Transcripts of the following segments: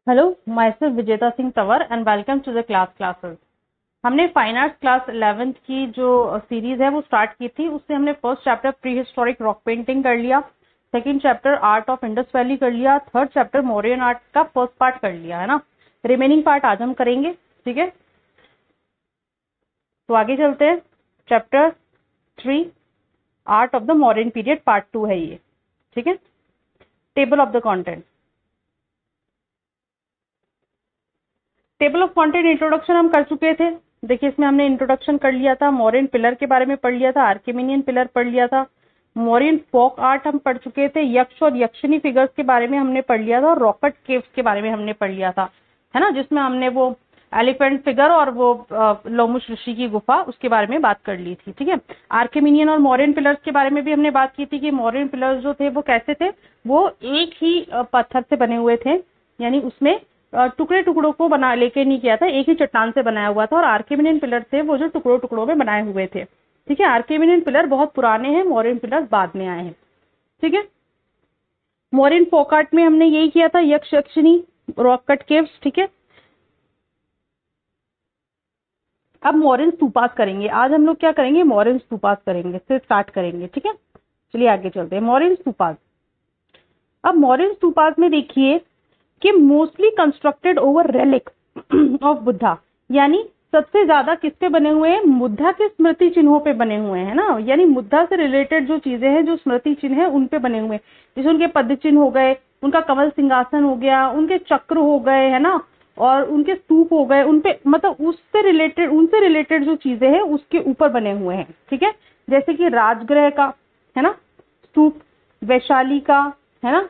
Hello, myself Vijeta Singh Tanwar and welcome to the classes. हमने fine arts class 11th की जो series है वो स्टार्ट की थी। उससे हमने first chapter pre historic rock painting कर लिया, second chapter art of Indus valley कर लिया, थर्ड चैप्टर मौर्यन आर्ट का फर्स्ट पार्ट कर लिया है ना। रिमेनिंग पार्ट आज हम करेंगे, ठीक है। तो आगे चलते हैं। Chapter 3 art of the modern period part 2 है ये, ठीक है। Table of the content, table of content introduction हम कर चुके थे। देखिए इसमें हमने इंट्रोडक्शन कर लिया था, मौर्यन पिलर के बारे में पढ़ लिया था, आर्किमिनियन पिलर पढ़ लिया था, मौर्यन फोक आर्ट हम पढ़ चुके थे, यक्ष और यक्षिणी फिगर्स के बारे में हमने पढ़ लिया था, और रॉकेट केव्स के बारे में हमने पढ़ लिया था, है ना, जिसमें हमने वो एलिफेंट फिगर और वो लोमुश ऋषि की गुफा उसके बारे में बात कर ली थी, ठीक है। आर्किमिनियन और मौर्यन पिलर्स के बारे में भी हमने बात की थी कि मौर्यन पिलर्स जो थे वो कैसे थे, वो एक ही पत्थर से बने हुए थे, यानी उसमें टुकड़े टुकड़ों को बना लेके नहीं किया था, एक ही चट्टान से बनाया हुआ था। और आर्किमिनियन पिलर थे वो जो टुकड़ों टुकड़ों में बनाए हुए थे, ठीक है। आर्किमिनियन पिलर बहुत पुराने हैं, मौर्यन पिलर बाद में आए हैं, ठीक है। मौर्यन फोक आर्ट में हमने यही किया था, यक्ष यक्षिणी रॉक कट केव्स, ठीक है। अब मौर्यन स्तूपास करेंगे। आज हम लोग क्या करेंगे, मौर्यन स्तूपास करेंगे, से स्टार्ट करेंगे, ठीक है। चलिए आगे चलते हैं। मौर्यन स्तूपास। अब मौर्यन स्तूपास में देखिए कि mostly constructed over relic of Buddha, यानी सबसे ज्यादा किस पे बने हुए हैं, बुद्धा के स्मृति चिन्हों पे बने हुए हैं ना, यानी बुद्धा से रिलेटेड जो चीजें हैं, जो स्मृति चिन्ह है उन पे बने हुए हैं। जैसे उनके पद चिन्ह हो गए, उनका कमल सिंहासन हो गया, उनके चक्र हो गए, है ना, और उनके स्तूप हो गए, उनपे मतलब उनसे रिलेटेड जो चीजें हैं उसके ऊपर बने हुए हैं, ठीक है। जैसे कि राजगृह का, है ना, स्तूप, वैशाली का, है ना,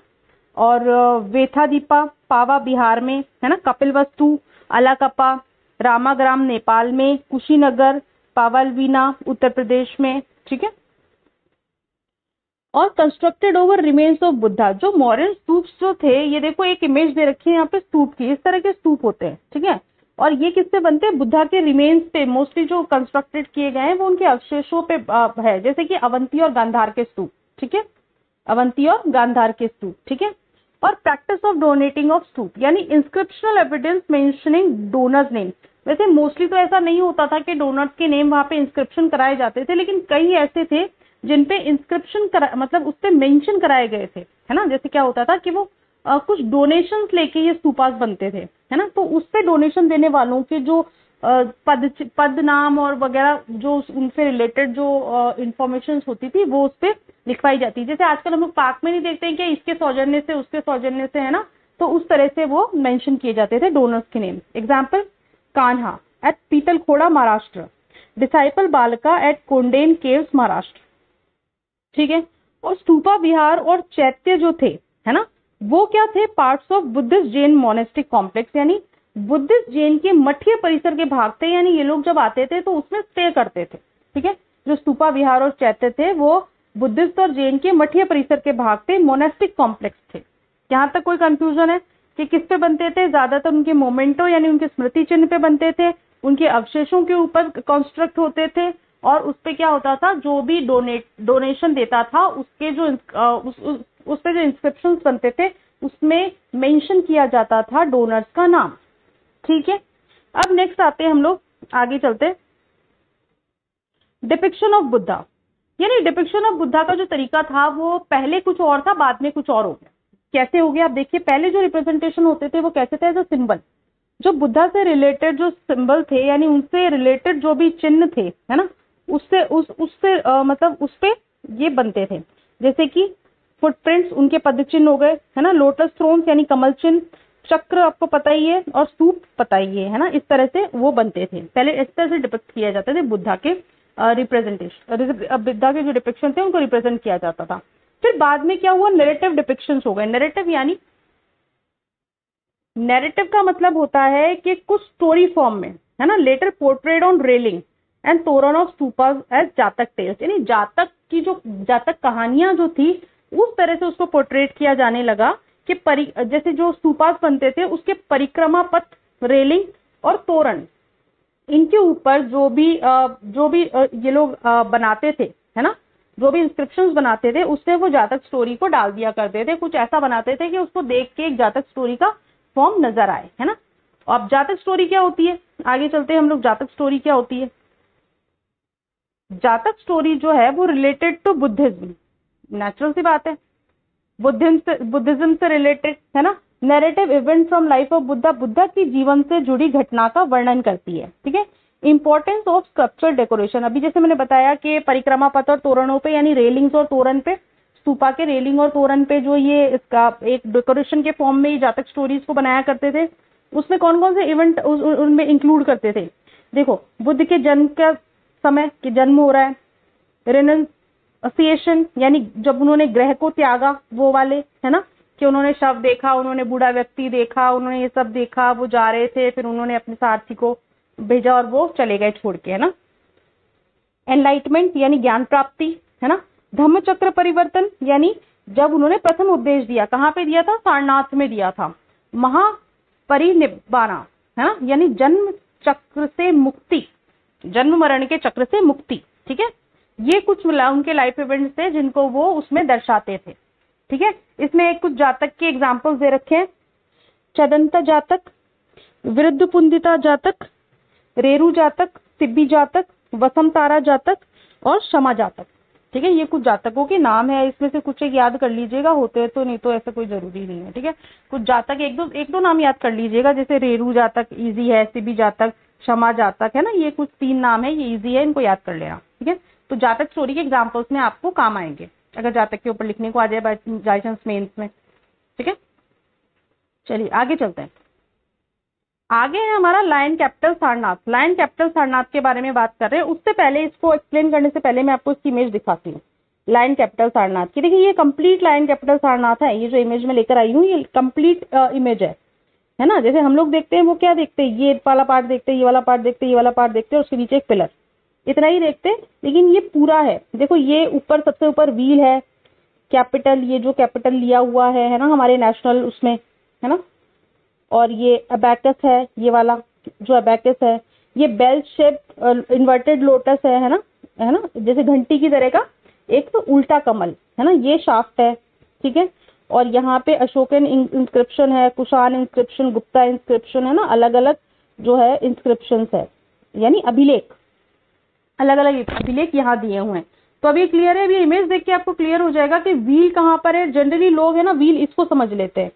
और वेथादीपा पावा बिहार में, है ना, कपिलवस्तु अलाकप्पा रामाग्राम नेपाल में, कुशीनगर पावलवीना उत्तर प्रदेश में, ठीक है। और constructed over remains of Buddha. जो मॉडर्न स्तूप्स जो थे, ये देखो एक इमेज दे रखी है यहाँ पे स्तूप की, इस तरह के स्तूप होते हैं, ठीक है। और ये किससे बनते हैं, बुद्धा के रिमेन्स पे मोस्टली जो कंस्ट्रक्टेड किए गए हैं वो उनके अवशेषों पे है, जैसे कि अवंती और गांधार के स्तूप, ठीक है, अवंती और गांधार के स्तूप, ठीक है। और प्रैक्टिस ऑफ डोनेटिंग ऑफ स्तूप, यानी inscriptional evidence mentioning donors name. वैसे मोस्टली तो ऐसा नहीं होता था कि डोनर्स के नेम वहां पे इंस्क्रिप्शन कराए जाते थे, लेकिन कई ऐसे थे जिनपे इंस्क्रिप्शन मतलब उसपे मेंशन कराए गए थे, है ना। जैसे क्या होता था कि वो कुछ डोनेशंस लेके ये स्तूपास बनते थे, है ना, तो उसपे डोनेशन देने वालों के जो पद नाम और वगैरह जो उनसे रिलेटेड जो इंफॉर्मेशन होती थी वो उस पर लिखवाई जाती है। जैसे आजकल हम लोग पार्क में नहीं देखते हैं कि इसके सौजन्य से उसके सौजन्य से, है ना, तो उस तरह से वो मेंशन किए जाते थे डोनर्स के name. Example, Kanha at Pitalkhora Maharashtra, disciple Balaka at Kondane caves Maharashtra, ठीक है। और स्तूपा विहार और चैत्य जो थे, है ना, वो क्या थे, parts of Buddhist Jain monastic complex, यानी बुद्धिस्ट जैन के मठीय परिसर के भाग थे, यानी ये लोग जब आते थे तो उसमें स्टे करते थे, ठीक है। जो स्तूपा विहार और चैत्य थे वो बुद्धिस्ट और जैन के मठीय परिसर के भाग थे, मोनेस्टिक कॉम्प्लेक्स थे। यहाँ तक कोई कंफ्यूजन है कि किस पे बनते थे, ज्यादातर उनके मोमेंटो यानी उनके स्मृति चिन्ह पे बनते थे, उनके अवशेषों के ऊपर कंस्ट्रक्ट होते थे, और उस पे क्या होता था, जो भी डोनेशन देता था उसके जो उस पे जो इंस्क्रिप्शंस बनते थे उसमें मेंशन किया जाता था डोनर्स का नाम, ठीक है। अब नेक्स्ट आते हैं हम लोग, आगे चलते। डिपिक्शन ऑफ बुद्धा, यानी डिपिक्शन ऑफ बुद्धा का जो तरीका था वो पहले कुछ और था, बाद में कुछ और हो गया। कैसे हो गया आप देखिए, पहले जो रिप्रेजेंटेशन होते थे वो कैसे थे, एज अ सिंबल। जो बुद्धा से रिलेटेड जो सिंबल थे, यानी उनसे रिलेटेड जो भी चिन्ह थे, है ना, उससे मतलब उस पे ये बनते थे। जैसे कि फुटप्रिंट्स, उनके पद चिन्ह हो गए, है ना, लोटस थ्रोन्स यानी कमल चिन्ह, चक्र आपको पता ही है, और स्तूप पता ही है ना, इस तरह से वो बनते थे। पहले इस तरह से डिपिक्ट किया जाते थे बुद्धा के रिप्रेजेंटेशन, बुद्धा के जो डिपिक्शन थे उनको रिप्रेजेंट किया जाता था। फिर बाद में क्या हुआ, नैरेटिव डिपिक्शंस हो गए। नैरेटिव यानी, नैरेटिव का मतलब होता है कि कुछ स्टोरी फॉर्म में, है ना, later portrayed on railing and toran of stupas as Jataka tales, यानी जातक की जो जातक कहानियां जो थी उस तरह से उसको पोर्ट्रेट किया जाने लगा कि जैसे जो स्तूपास बनते थे उसके परिक्रमा पथ, रेलिंग और तोरण, इनके ऊपर जो भी ये लोग बनाते थे, है ना, जो भी इंस्क्रिप्शंस बनाते थे उससे वो जातक स्टोरी को डाल दिया करते थे। कुछ ऐसा बनाते थे कि उसको देख के एक जातक स्टोरी का फॉर्म नजर आए, है ना। अब जातक स्टोरी क्या होती है, आगे चलते हैं हम लोग। जातक स्टोरी क्या होती है? जातक स्टोरी जो है वो रिलेटेड टू बुद्धिज्म, नेचुरल सी बात है, बुद्धिज्म से रिलेटेड, है ना। Narrative event from life of Buddha, Buddha की जीवन से जुड़ी घटना का वर्णन करती है, ठीक है। इंपॉर्टेंस ऑफ स्कल्पचरल डेकोरेशन, अभी जैसे मैंने बताया कि परिक्रमा पथ और तोरणों पे, यानी रेलिंग्स और तोरण पे, स्तूपा के रेलिंग और तोरण पे जो ये इसका एक डेकोरेशन के फॉर्म में ये जातक स्टोरीज को बनाया करते थे, उसमें कौन कौन से इवेंट उनमें इंक्लूड करते थे? देखो, बुद्ध के जन्म का समय कि जन्म हो रहा है, रेनसिएशन यानी जब उन्होंने ग्रह को त्यागा, वो वाले, है ना, कि उन्होंने शव देखा, उन्होंने बूढ़ा व्यक्ति देखा, उन्होंने ये सब देखा, वो जा रहे थे, फिर उन्होंने अपने सारथी को भेजा और वो चले गए छोड़ के, है ना। एनलाइटमेंट यानी ज्ञान प्राप्ति, है ना। धम्म चक्र परिवर्तन यानी जब उन्होंने प्रथम उपदेश दिया, कहाँ पे दिया था? सारनाथ में दिया था। महापरिनिब्बाना, है ना, यानी जन्म चक्र से मुक्ति, जन्म मरण के चक्र से मुक्ति, ठीक है। ये कुछ उनके लाइफ इवेंट्स थे जिनको वो उसमें दर्शाते थे, ठीक है। इसमें एक कुछ जातक के एग्जाम्पल्स दे रखे हैं। चदंत जातक, विरुद्ध पुंदिता जातक, रेरू जातक, सिब्बी जातक, वसम तारा जातक और क्षमा जातक, ठीक है। ये कुछ जातकों के नाम है, इसमें से कुछ एक याद कर लीजिएगा, होते हैं तो, नहीं तो ऐसा कोई जरूरी नहीं है, ठीक है। कुछ जातक एक दो नाम याद कर लीजिएगा, जैसे रेरू जातक इजी है, सिब्बी जातक, क्षमा जातक, है ना, ये कुछ 3 नाम है, ये इजी है, इनको याद कर लेना, ठीक है। तो जातक स्टोरी के एग्जाम्पल्स में आपको काम आएंगे अगर जातक के ऊपर लिखने को आ जाए बाई चांस मेंस में, ठीक है। चलिए आगे चलते हैं। आगे है हमारा lion capital Sarnath. Lion capital Sarnath के बारे में बात कर रहे हैं। उससे पहले, इसको एक्सप्लेन करने से पहले मैं आपको इसकी इमेज दिखाती हूँ लायन कैपिटल सारनाथ की। देखिए, ये कंप्लीट लायन कैपिटल सारनाथ है, ये जो इमेज में लेकर आई हूँ ये कंप्लीट इमेज है ना। जैसे हम लोग देखते हैं वो क्या देखते हैं, ये वाला पार्ट देखते हैं, ये वाला पार्ट देखते हैं, ये वाला पार्ट देखते हैं, उसके नीचे एक पिलर, इतना ही देखते हैं। लेकिन ये पूरा है। देखो, ये ऊपर सबसे ऊपर व्हील है, कैपिटल, ये जो कैपिटल लिया हुआ है ना हमारे नेशनल उसमें, है ना। और ये अबैकस है, ये वाला जो अबैकस है, ये बेल शेप इन्वर्टेड लोटस है ना, जैसे घंटी की तरह का एक तो उल्टा कमल, है ना, ये शाफ्ट है, ठीक है। और यहाँ पे अशोकन इंस्क्रिप्शन है, कुषाण इंस्क्रिप्शन, गुप्ता इंस्क्रिप्शन, है ना, अलग अलग जो है इंस्क्रिप्शन है, यानी अभिलेख, अलग अलग अभिलेख यहाँ दिए हुए हैं। तो अभी क्लियर है, अभी इमेज देख के आपको क्लियर हो जाएगा कि व्हील कहाँ पर है। जनरली लोग है ना व्हील इसको समझ लेते हैं,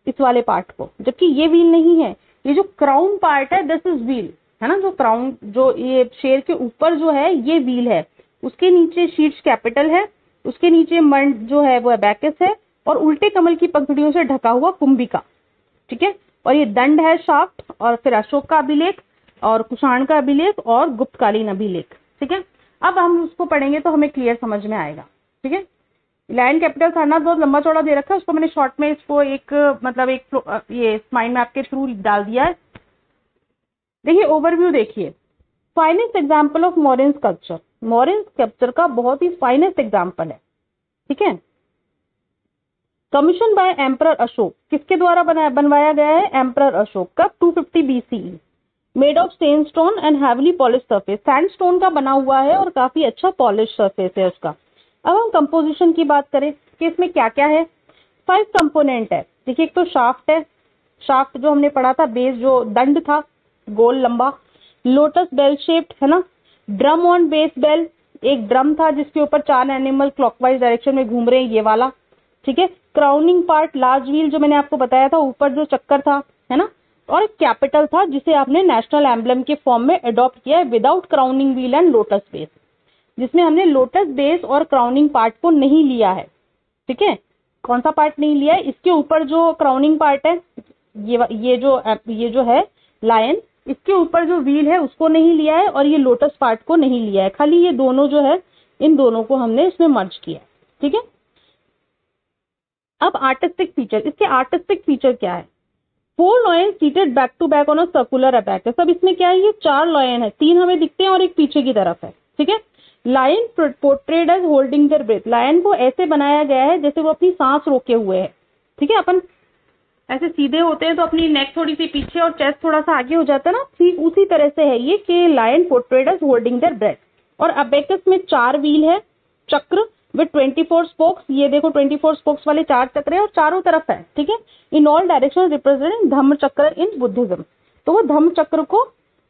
इस वाले पार्ट को, जबकि ये व्हील नहीं है। ये जो क्राउन पार्ट है दिस इज व्हील, है ना। जो क्राउन, जो ये शेर के ऊपर जो है ये व्हील है, उसके नीचे शीर्ष कैपिटल है, उसके नीचे मंड जो है वो अबैकस है, और उल्टे कमल की पंखुड़ियों से ढका हुआ कुंभिका, ठीक है। और ये दंड है शाफ्ट, और फिर अशोक का अभिलेख, और कुषाण का अभिलेख, और गुप्तकालीन अभिलेख, ठीक है। अब हम उसको पढ़ेंगे तो हमें क्लियर समझ में आएगा, ठीक है। लायन कैपिटल सारनाथ बहुत लंबा चौड़ा दे रखा है, उसको मैंने शॉर्ट में इसको एक मतलब एक ये माइंड मैप के थ्रू डाल दिया है। देखिए ओवरव्यू देखिए, finest example of modern sculpture, modern sculpture का बहुत ही फाइनेस्ट एग्जांपल है, ठीक है। कमीशन बाय एम्परर अशोक, किसके द्वारा बनवाया गया है? एम्परर अशोक। कब? 250 BCE। Made of sandstone and heavily polish surface, sandstone का बना हुआ है और काफी अच्छा पॉलिश सरफेस है उसका। अब हम कंपोजिशन की बात करें कि इसमें क्या क्या है। 5 कंपोनेंट है। देखिए, एक तो शाफ्ट है, शाफ्ट जो हमने पढ़ा था, बेस जो दंड था गोल लंबा, लोटस बेल शेप्ड, है ना। ड्रम ऑन बेस बेल, एक ड्रम था जिसके ऊपर 4 एनिमल क्लॉकवाइज डायरेक्शन में घूम रहे हैं, ये वाला, ठीक है। क्राउनिंग पार्ट लार्ज व्हील जो मैंने आपको बताया था, ऊपर जो चक्कर था, है ना। और एक कैपिटल था जिसे आपने नेशनल एम्बलम के फॉर्म में अडॉप्ट किया है without crowning wheel and lotus base, जिसमें हमने लोटस बेस और क्राउनिंग पार्ट को नहीं लिया है, ठीक है। कौन सा पार्ट नहीं लिया है? इसके ऊपर जो क्राउनिंग पार्ट है, ये जो है लायन, इसके ऊपर जो व्हील है उसको नहीं लिया है, और ये लोटस पार्ट को नहीं लिया है, खाली ये दोनों जो है, इन दोनों को हमने इसमें मर्ज किया है, ठीक है। अब आर्टिस्टिक फीचर, इसके आर्टिस्टिक फीचर क्या है? 4 lion seated back to back on a circular abacus. अब इसमें क्या है, ये 4 लॉयन है, 3 हमें दिखते हैं और एक पीछे की तरफ है, ठीक है। Lion portrayed as holding their breath, lion को ऐसे बनाया गया है जैसे वो अपनी सांस रोके हुए है, ठीक है। अपन ऐसे सीधे होते हैं तो अपनी नेक थोड़ी सी पीछे और चेस्ट थोड़ा सा आगे हो जाता है ना, ठीक उसी तरह से है ये कि lion portrayed as holding their breath. और अबैकस में 4 व्हील है, चक्र, विद 24 स्पोक्स। ये देखो 24 स्पोक्स वाले 4 चक्र है और चारों तरफ है, ठीक है। इन ऑल डायरेक्शन रिप्रेजेंट धम्म चक्र इन बुद्धिज्म। तो वो धम्म चक्र को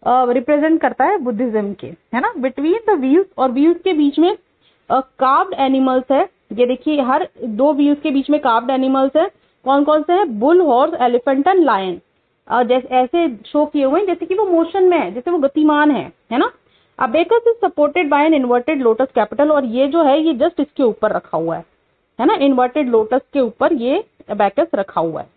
रिप्रेजेंट करता है बुद्धिज्म के, है ना। बिटवीन द व्हील्स, और व्हील्स के बीच में कार्व्ड एनिमल्स है। ये देखिए हर 2 व्हील्स के बीच में कार्व्ड एनिमल्स है। कौन कौन से हैं? Bull, horse, elephant and lion. जैसे ऐसे शो किए हुए हैं जैसे कि वो मोशन में है, जैसे वो गतिमान है ना। Abacus is supported by an inverted lotus capital, और ये जो है ये जस्ट इसके ऊपर रखा हुआ है ना, इन्वर्टेड लोटस के ऊपर ये अबेकस रखा हुआ है।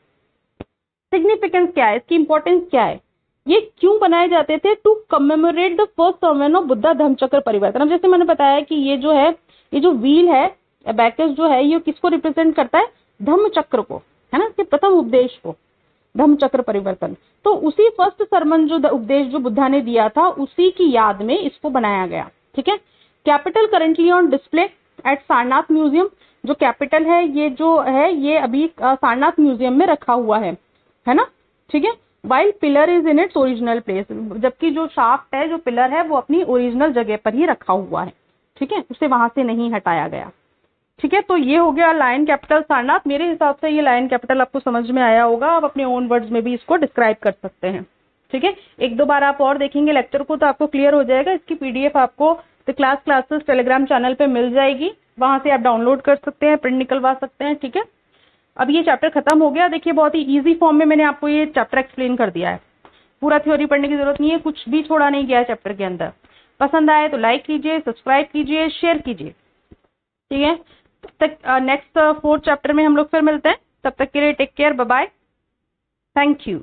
सिग्निफिकेंस क्या है, इसकी इंपॉर्टेंस क्या है? ये क्यों बनाए जाते थे? To commemorate the first sermon of Buddha Dhammachakra Parivartan. अब जैसे मैंने बताया कि ये जो है, ये जो व्हील है, अबेकस जो है, ये किसको रिप्रेजेंट करता है? धम्मचक्र को, है ना, इसके प्रथम उपदेश को, धम्मचक्र परिवर्तन। तो उसी फर्स्ट सरमन जो उपदेश जो बुद्धा ने दिया था, उसी की याद में इसको बनाया गया, ठीक है। Capital currently on display at Sarnath museum. जो कैपिटल है ये जो है ये अभी सारनाथ म्यूजियम में रखा हुआ है ना, ठीक है। While pillar is in its original place, जबकि जो शाफ्ट है, जो पिलर है, वो अपनी ओरिजिनल जगह पर ही रखा हुआ है, ठीक है, उसे वहां से नहीं हटाया गया, ठीक है। तो ये हो गया लायन कैपिटल सारनाथ। मेरे हिसाब से ये लायन कैपिटल आपको समझ में आया होगा, आप अपने ओन वर्ड्स में भी इसको डिस्क्राइब कर सकते हैं, ठीक है। 1-2 बार आप और देखेंगे लेक्चर को तो आपको क्लियर हो जाएगा। इसकी पीडीएफ आपको the class classes Telegram channel पे मिल जाएगी, वहां से आप डाउनलोड कर सकते हैं, प्रिंट निकलवा सकते हैं, ठीक है। अब ये चैप्टर खत्म हो गया। देखिए बहुत ही इजी फॉर्म में मैंने आपको ये चैप्टर एक्सप्लेन कर दिया है, पूरा थ्योरी पढ़ने की जरूरत नहीं है, कुछ भी छोड़ा नहीं गया है चैप्टर के अंदर। पसंद आए तो लाइक कीजिए, सब्सक्राइब कीजिए, शेयर कीजिए, ठीक है। तब तक नेक्स्ट 4th चैप्टर में हम लोग फिर मिलते हैं, तब तक के लिए take care, bye bye, thank you.